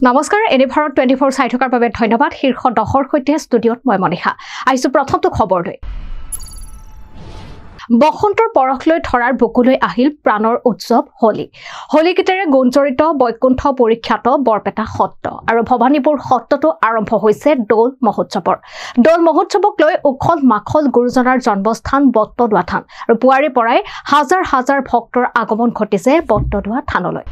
নমস্কাৰ এনে ভাৰত 24 চাই থকাৰ বাবে ধন্যবাদ শীৰ্ষ 10ৰ সৈতে ষ্টুডিঅত মই মনিষা আইছো প্ৰথমটো খবৰ লৈ বসন্তৰ পৰখ লৈ ধৰাৰ বুকুলৈ আহিল প্ৰাণৰ উৎসৱ হোলী হোলীকেইটাৰে গুণজৰিত বৈকুণ্ঠ পৰীক্ষাত বৰপেটা সত্ৰ আৰু ভৱানীপুৰ সত্ৰটো আৰম্ভ হৈছে দৌল মহোৎসৱক লৈ উখল মাখল গুৰুজনাৰ জন্মস্থান বট্টদুৱা থান আৰু পুৱাৰে পৰাই হাজাৰ হাজাৰ ভক্তৰ আগমন ঘটিছে বট্টদুৱা থানলৈ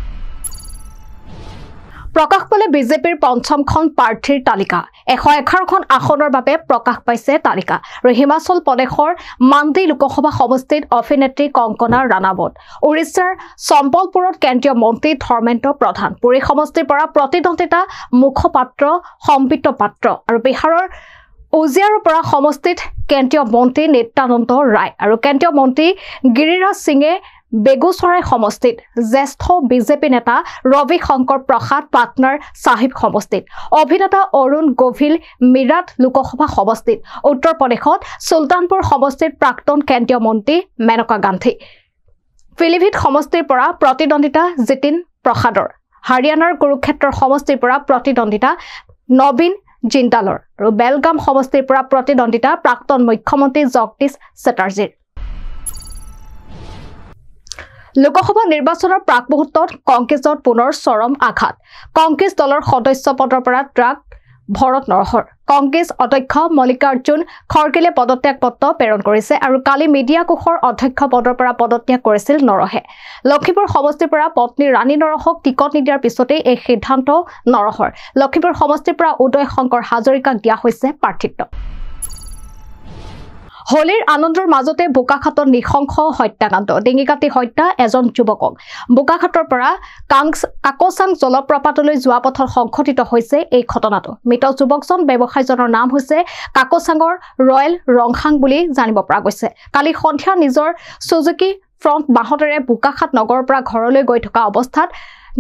প্ৰকাশ পালে বিজেপিৰ পঞ্চমখন প্ৰাৰ্থীৰ তালিকা 111খন আসনৰ বাবে প্ৰকাশ পাইছে তালিকা আৰু হিমাচল প্ৰদেশৰ মাণ্ডি লোকসভা সমষ্টিত অভিনেত্ৰী কংকনা ৰাণাৱত উৰিষ্যাৰ সম্বলপুৰত কেন্দ্ৰীয় মন্ত্ৰী ধৰ্মেন্দ্ৰ প্ৰধান পুৰী সমষ্টিৰ পৰা প্ৰতিদ্বন্দ্বিতা মুখপাত্ৰ সম্বিত পাত্ৰ আৰু বিহাৰৰ উজিয়াৰৰ পৰা সমষ্টিত কেন্দ্ৰীয় মন্ত্ৰী নিত্যানন্দ ৰায় আৰু কেন্দ্ৰীয় মন্ত্ৰী গিৰিৰাজ সিঙে বেগুচৰাই সমষ্টিত জ্যেষ্ঠ বিজেপি নেতা ৰবি শংকৰ প্ৰসাদ পাটনাৰ সাহিব সমষ্টিত অভিনেতা অৰুণ গোভিল মিৰাট লোকসভা সমষ্টিত উত্তৰ প্ৰদেশত সুলতানপুৰ সমষ্টিত প্ৰাক্তন কেন্দ্ৰীয় মন্ত্ৰী মেনকা গান্ধী পিলিভিত সমষ্টিৰ পৰা প্ৰতিদ্বন্দ্বিতা জিতিন প্ৰসাদৰ হাৰিয়ানাৰ কুৰুক্ষেত্ৰৰ সমষ্টিৰ পৰা প্ৰতিদ্বন্দ্বিতা নবীন জিন্দালৰ আৰু বেলগাম সমষ্টিৰ পৰা প্ৰতিদ্বন্দ্বিতা প্ৰাক্তন মুখ্যমন্ত্ৰী জগদীশ চেটাৰ্জীৰ লোকসভা নিৰ্বাচনৰ প্ৰাক মুহূৰ্তত কংগ্ৰেছত পুনৰ চৰম আঘাত কংগ্ৰেছ দলৰ সদস্য পদৰ পৰা ত্ৰাগ ভৰত নৰহৰ কংগ্ৰেছ অধ্যক্ষ মল্লিকাৰ্জুন খৰগেলে পদত্যাগ পত্ৰ প্ৰেৰণ কৰিছে আৰু কালি মিডিয়া কোষৰ অধ্যক্ষ পদৰ পৰা পদত্যাগ কৰিছিল নৰহে লক্ষীপুৰ সমষ্টিৰ পৰা পত্নী ৰাণী নৰহক টিকট নিদিয়াৰ পিছতে এই সিদ্ধান্ত নৰহৰ লক্ষীপুৰ সমষ্টিৰ পৰা উদয় শংকৰ হাজৰিকাক দিয়া হৈছে প্ৰাৰ্থিত্ব হোলীৰ আনন্দৰ মাজতে বোকাখাটত নিশংস হত্যাকাণ্ড ডিঙিকাটি হত্যা এজন যুৱকক বোকাখাটৰ পৰা কাকচাং জলপ্ৰপাতলৈ যোৱা পথত সংঘটিত হৈছে এই ঘটনাটো মৃত যুৱকজন ব্যৱসায়ীজনৰ নাম হৈছে কাকচাঙৰ ৰয়েল ৰংখাং বুলি জানিব পৰা গৈছে কালি সন্ধিয়া নিজৰ সুজুকি ফ্ৰণ্ট বাহনেৰে বোকাখাট নগৰৰ পৰা ঘৰলৈ গৈ থকা অৱস্থাত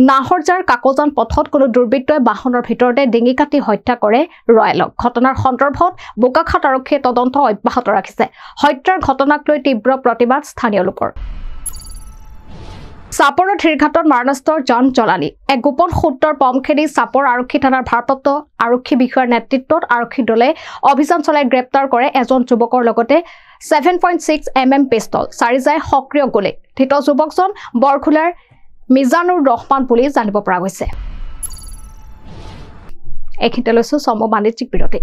নাহৰজাৰ কাকজান পথত কোনো দুৰ্বৃত্তই বাহনৰ ভিতৰতে ডিঙি কাটি হত্যা কৰে ৰয়েলক ঘটনাৰ সন্দৰ্ভত বোকাখাট আৰক্ষীয়ে তদন্ত অব্যাহত ৰাখিছে হত্যাৰ ঘটনাক লৈ তীব্ৰ প্ৰতিবাদ স্থানীয় লোকৰ চাপৰৰ ধীৰঘাটত মাৰণাস্ত্ৰ জন জ্বলানি এক গোপন সূত্ৰৰ পম খেদি চাপৰ আৰক্ষী থানাৰ ভাৰপ্ৰাপ্ত আৰক্ষী বিষয়াৰ নেতৃত্বত আৰক্ষী দলে অভিযান চলাই গ্ৰেপ্তাৰ কৰে এজন যুৱকৰ লগতে 7.6 mm পিস্তল চাৰিজাই সক্ৰিয় গুলী ধৃত যুৱকজন বৰখুলাৰ মিজানুৰ ৰহমান বুলি জানিব পৰা গৈছে এখিতে লৈছো সম বাণিজ্যিক বিৰতি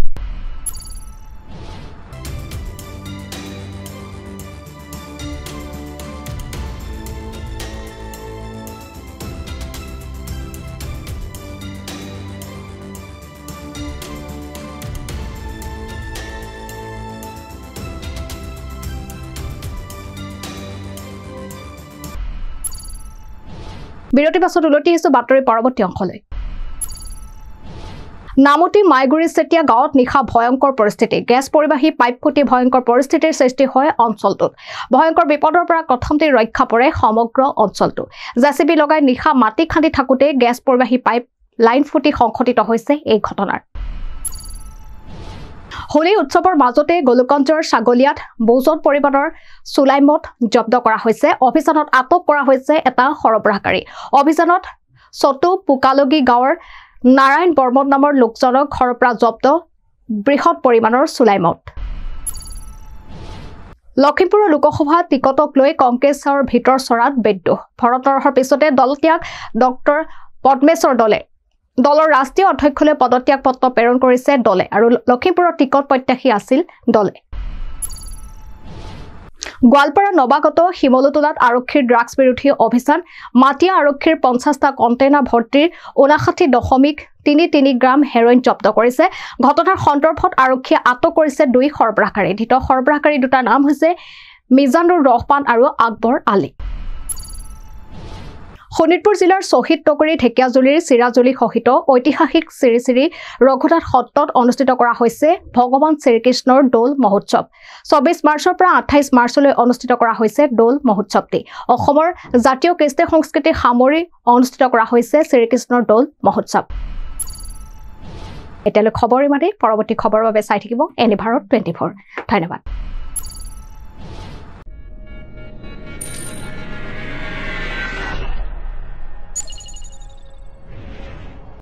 বিৰতি পাছত উলটি আহিছো বাতৰি পৰৱৰ্তী অংশলৈ নামতি মাইগুৰি চেতিয়া গাঁৱত নিশা ভয়ংকৰ পৰিস্থিতি গেছ পৰিবাহী পাইপ ফুটি ভয়ংকৰ পৰিস্থিতিৰ সৃষ্টি হয় অঞ্চলটোত ভয়ংকৰ বিপদৰ পৰা প্ৰথমতে ৰক্ষা পৰে সমগ্ৰ অঞ্চলটো জেচিবি লগাই নিশা মাটি খান্দি থাকোতে গেছ পৰিবাহী পাইপ লাইন ফুটি সংঘটিত হৈছে এই ঘটনাৰ হোলী উৎসৱৰ মাজতে গোলকগঞ্জৰ ছাগলিয়াত বৌজন পৰিবাৰৰ চুলাইমত জব্দ কৰা হৈছে অভিযানত আটক কৰা হৈছে এটা সৰবৰাহকাৰী অভিযানত চটু পুকালগী গাঁৱৰ নাৰায়ণ বৰ্মন নামৰ লোকজনক ঘৰৰ পৰা জব্দ বৃহৎ পৰিমাণৰ চুলাইমত লক্ষীমপুৰ লোকসভা টিকটক লৈ কংগ্ৰেছৰ ভিতৰ চৰাত বিদ্ৰোহ ভৰত নৰহৰ পিছতে দলত্যাগ ডক্টৰ পদ্মেশ্বৰ দলৰ ৰাষ্ট্ৰীয় অধ্যক্ষলৈ পদত্যাগ পত্ৰ প্ৰেৰণ কৰিছে দলে আৰু লক্ষীমপুৰৰ টিকট প্ৰত্যাশী আছিল দলে গোৱালপাৰা নৱাগত শিমলুতলাত আৰক্ষীৰ ড্ৰাগছ বিৰোধী অভিযান মাটিয়া আৰক্ষীৰ 50টা কণ্টেইনাৰ ভৰ্তিৰ 59.33 গ্ৰাম হেৰইন জব্দ কৰিছে ঘটনাৰ সন্দৰ্ভত আৰক্ষীয়ে আটক কৰিছে দুই সৰবৰাহকাৰী ধৃত সৰবৰাহকাৰী দুটা নাম হৈছে মিজানুৰ ৰহমান আৰু আকবৰ আলী শোণিতপুৰ জিলাৰ শহীদ নগৰী ঢেকিয়াজুলিৰ চিৰাজুলি সহিত ঐতিহাসিক শ্ৰী শ্ৰী ৰঘুনাথ সত্ৰত অনুষ্ঠিত কৰা হৈছে ভগৱান শ্ৰীকৃষ্ণৰ দৌল মহোৎসৱ 24 মাৰ্চৰ পৰা 28 মাৰ্চলৈ অনুষ্ঠিত কৰা হৈছে দৌল মহোৎসৱটি অসমৰ জাতীয় কৃষ্টি সংস্কৃতি সামৰি অনুষ্ঠিত কৰা হৈছে শ্ৰীকৃষ্ণৰ দৌল মহোৎসৱ এতিয়ালৈ খবৰ ইমানেই পৰৱৰ্তী খবৰৰ বাবে চাই থাকিব এনি ভাৰত 24 ধন্যবাদ